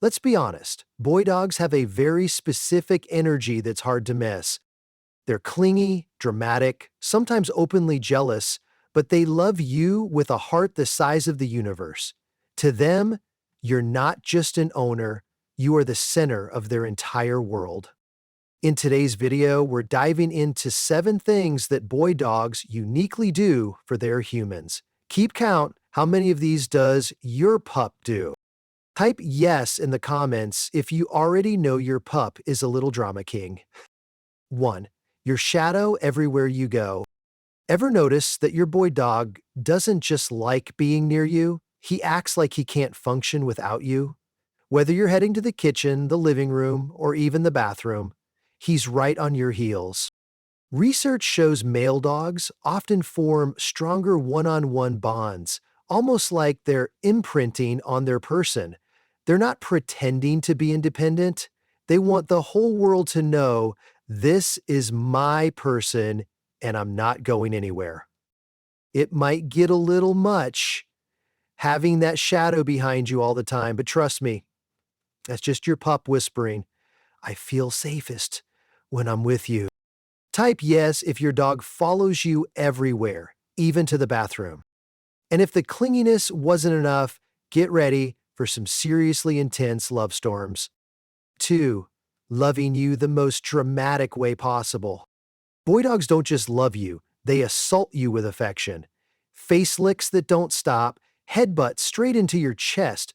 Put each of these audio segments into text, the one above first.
Let's be honest, boy dogs have a very specific energy that's hard to miss. They're clingy, dramatic, sometimes openly jealous, but they love you with a heart the size of the universe. To them, you're not just an owner, you are the center of their entire world. In today's video, we're diving into 7 things that boy dogs uniquely do for their humans. Keep count, how many of these does your pup do? Type yes in the comments if you already know your pup is a little drama king. 1. Your shadow everywhere you go. Ever notice that your boy dog doesn't just like being near you, he acts like he can't function without you? Whether you're heading to the kitchen, the living room, or even the bathroom, he's right on your heels. Research shows male dogs often form stronger one-on-one bonds, almost like they're imprinting on their person. They're not pretending to be independent. They want the whole world to know this is my person and I'm not going anywhere. It might get a little much having that shadow behind you all the time, but trust me, that's just your pup whispering, I feel safest when I'm with you. Type yes if your dog follows you everywhere, even to the bathroom. And if the clinginess wasn't enough, get ready for some seriously intense love storms. 2. Loving you the most dramatic way possible. Boy dogs don't just love you, they assault you with affection. Face licks that don't stop, headbutts straight into your chest,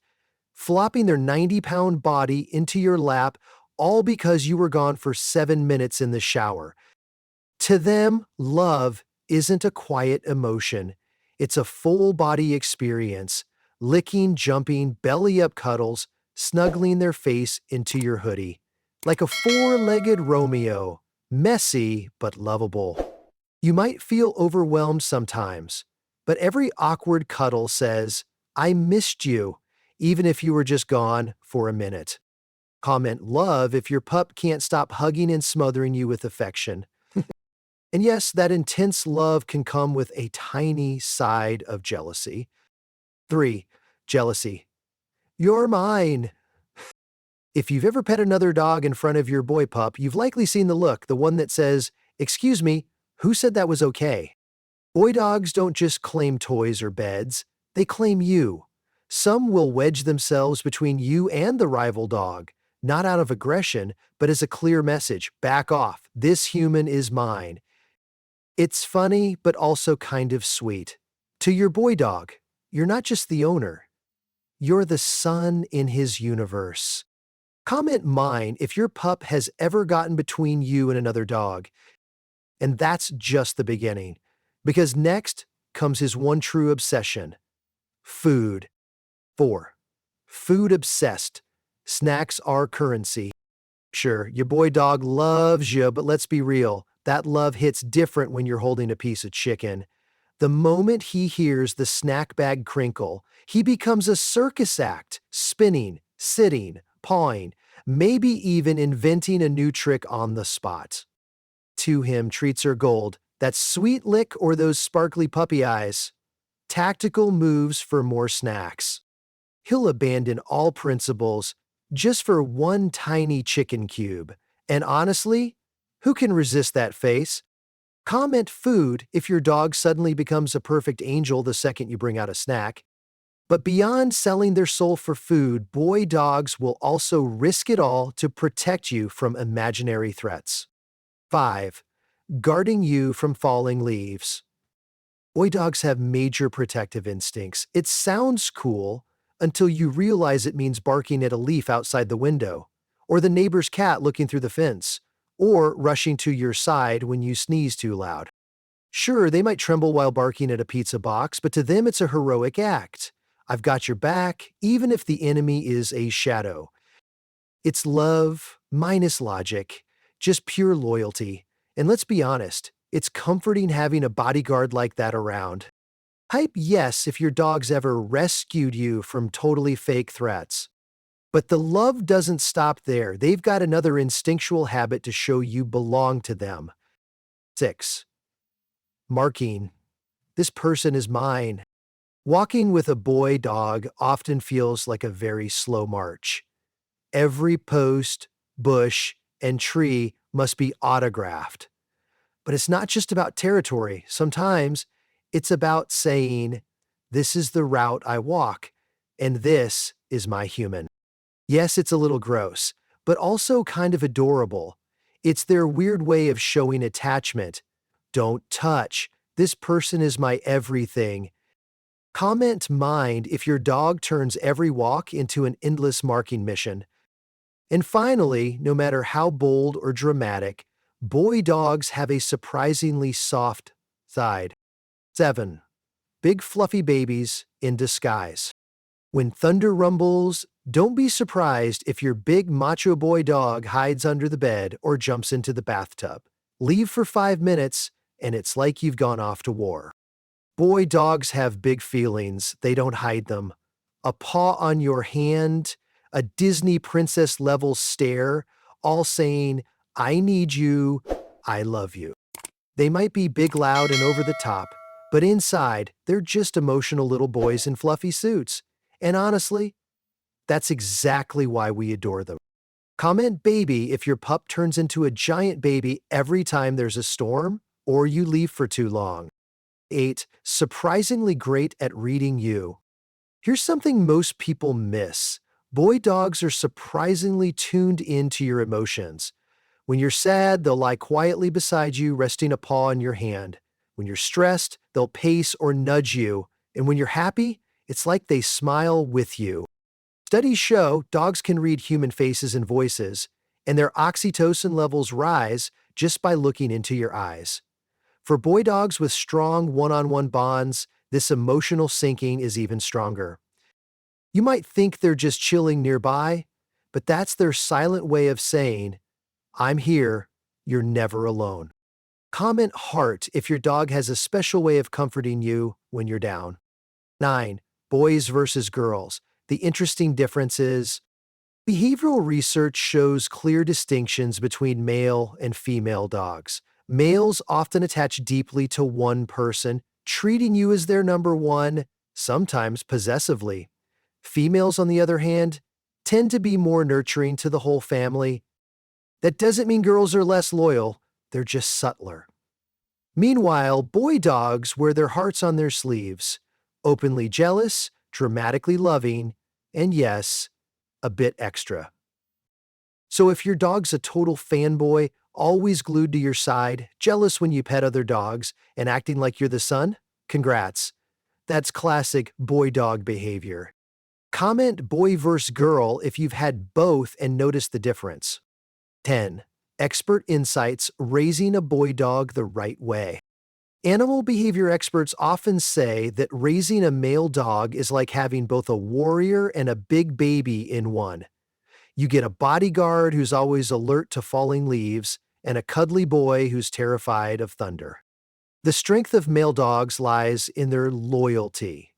flopping their 90-pound body into your lap, all because you were gone for 7 minutes in the shower. To them, love isn't a quiet emotion. It's a full-body experience, licking, jumping, belly-up cuddles, snuggling their face into your hoodie. Like a four-legged Romeo, messy but lovable. You might feel overwhelmed sometimes, but every awkward cuddle says, I missed you, even if you were just gone for a minute. Comment love if your pup can't stop hugging and smothering you with affection. And yes, that intense love can come with a tiny side of jealousy. 3. Jealousy. You're mine. If you've ever pet another dog in front of your boy pup, you've likely seen the look, the one that says, excuse me, who said that was okay? Boy dogs don't just claim toys or beds, they claim you. Some will wedge themselves between you and the rival dog, not out of aggression, but as a clear message, back off, this human is mine. It's funny, but also kind of sweet. To your boy dog, you're not just the owner, you're the sun in his universe. Comment mine if your pup has ever gotten between you and another dog. And that's just the beginning, because next comes his one true obsession, food. 4. Food obsessed. Snacks are currency. Sure, your boy dog loves you, but let's be real, that love hits different when you're holding a piece of chicken. The moment he hears the snack bag crinkle, he becomes a circus act, spinning, sitting, pawing, maybe even inventing a new trick on the spot. To him, treats are gold, that sweet lick or those sparkly puppy eyes. Tactical moves for more snacks. He'll abandon all principles just for one tiny chicken cube. And honestly, who can resist that face? Comment food if your dog suddenly becomes a perfect angel the second you bring out a snack. But beyond selling their soul for food, boy dogs will also risk it all to protect you from imaginary threats. 5. Guarding you from falling leaves. Boy dogs have major protective instincts. It sounds cool until you realize it means barking at a leaf outside the window, or the neighbor's cat looking through the fence, or rushing to your side when you sneeze too loud. Sure, they might tremble while barking at a pizza box, but to them it's a heroic act. I've got your back, even if the enemy is a shadow. It's love, minus logic, just pure loyalty. And let's be honest, it's comforting having a bodyguard like that around. Type yes if your dog's ever rescued you from totally fake threats. But the love doesn't stop there. They've got another instinctual habit to show you belong to them. 6. Marking. This person is mine. Walking with a boy dog often feels like a very slow march. Every post, bush, and tree must be autographed. But it's not just about territory. Sometimes it's about saying, "This is the route I walk, and this is my human." Yes, it's a little gross, but also kind of adorable. It's their weird way of showing attachment. Don't touch. This person is my everything. Comment mind if your dog turns every walk into an endless marking mission. And finally, no matter how bold or dramatic, boy dogs have a surprisingly soft side. 7. Big fluffy babies in disguise. When thunder rumbles, don't be surprised if your big macho boy dog hides under the bed or jumps into the bathtub. Leave for 5 minutes, and it's like you've gone off to war. Boy dogs have big feelings, they don't hide them. A paw on your hand, a Disney princess level stare, all saying, "I need you, I love you." They might be big, loud, and over the top, but inside, they're just emotional little boys in fluffy suits. And honestly, that's exactly why we adore them. Comment baby if your pup turns into a giant baby every time there's a storm or you leave for too long. 8. Surprisingly great at reading you. Here's something most people miss. Boy dogs are surprisingly tuned into your emotions. When you're sad, they'll lie quietly beside you, resting a paw on your hand. When you're stressed, they'll pace or nudge you. And when you're happy, it's like they smile with you. Studies show dogs can read human faces and voices, and their oxytocin levels rise just by looking into your eyes. For boy dogs with strong one-on-one bonds, this emotional syncing is even stronger. You might think they're just chilling nearby, but that's their silent way of saying, "I'm here, you're never alone." Comment heart if your dog has a special way of comforting you when you're down. 9. Boys versus girls. The interesting difference is behavioral research shows clear distinctions between male and female dogs. Males often attach deeply to one person, treating you as their number one, sometimes possessively. Females, on the other hand, tend to be more nurturing to the whole family. That doesn't mean girls are less loyal, they're just subtler. Meanwhile, boy dogs wear their hearts on their sleeves, openly jealous, dramatically loving, and yes, a bit extra. So if your dog's a total fanboy, always glued to your side, jealous when you pet other dogs, and acting like you're the son, congrats. That's classic boy dog behavior. Comment boy versus girl if you've had both and noticed the difference. 10. Expert insights raising a boy dog the right way. Animal behavior experts often say that raising a male dog is like having both a warrior and a big baby in one. You get a bodyguard who's always alert to falling leaves, and a cuddly boy who's terrified of thunder. The strength of male dogs lies in their loyalty.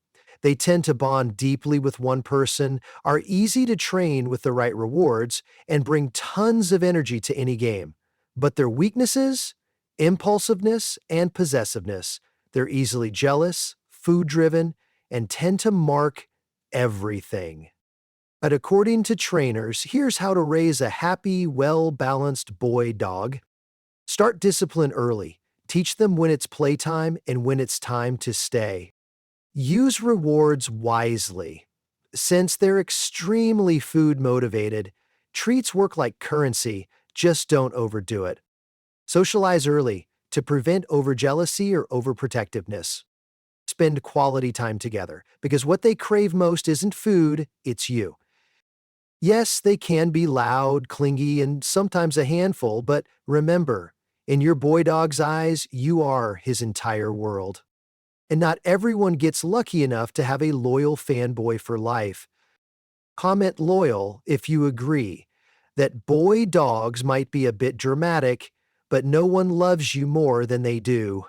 They tend to bond deeply with one person, are easy to train with the right rewards, and bring tons of energy to any game. But their weaknesses? Impulsiveness and possessiveness. They're easily jealous, food-driven, and tend to mark everything. But according to trainers, here's how to raise a happy, well-balanced boy dog. Start discipline early. Teach them when it's playtime and when it's time to stay. Use rewards wisely. Since they're extremely food motivated, treats work like currency, just don't overdo it. Socialize early to prevent overjealousy or overprotectiveness. Spend quality time together, because what they crave most isn't food, it's you. Yes, they can be loud, clingy, and sometimes a handful, but remember, in your boy dog's eyes, you are his entire world. And not everyone gets lucky enough to have a loyal fanboy for life. Comment loyal if you agree that boy dogs might be a bit dramatic, but no one loves you more than they do.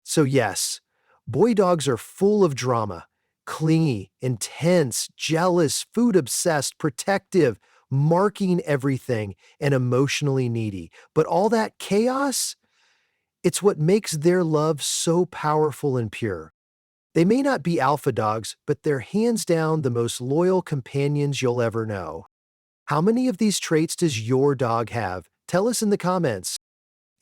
So yes, boy dogs are full of drama, clingy, intense, jealous, food-obsessed, protective, marking everything, and emotionally needy. But all that chaos? It's what makes their love so powerful and pure. They may not be alpha dogs, but they're hands down the most loyal companions you'll ever know. How many of these traits does your dog have? Tell us in the comments.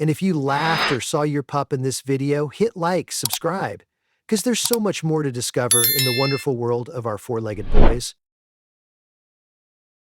And if you laughed or saw your pup in this video, hit like, subscribe, because there's so much more to discover in the wonderful world of our four-legged boys.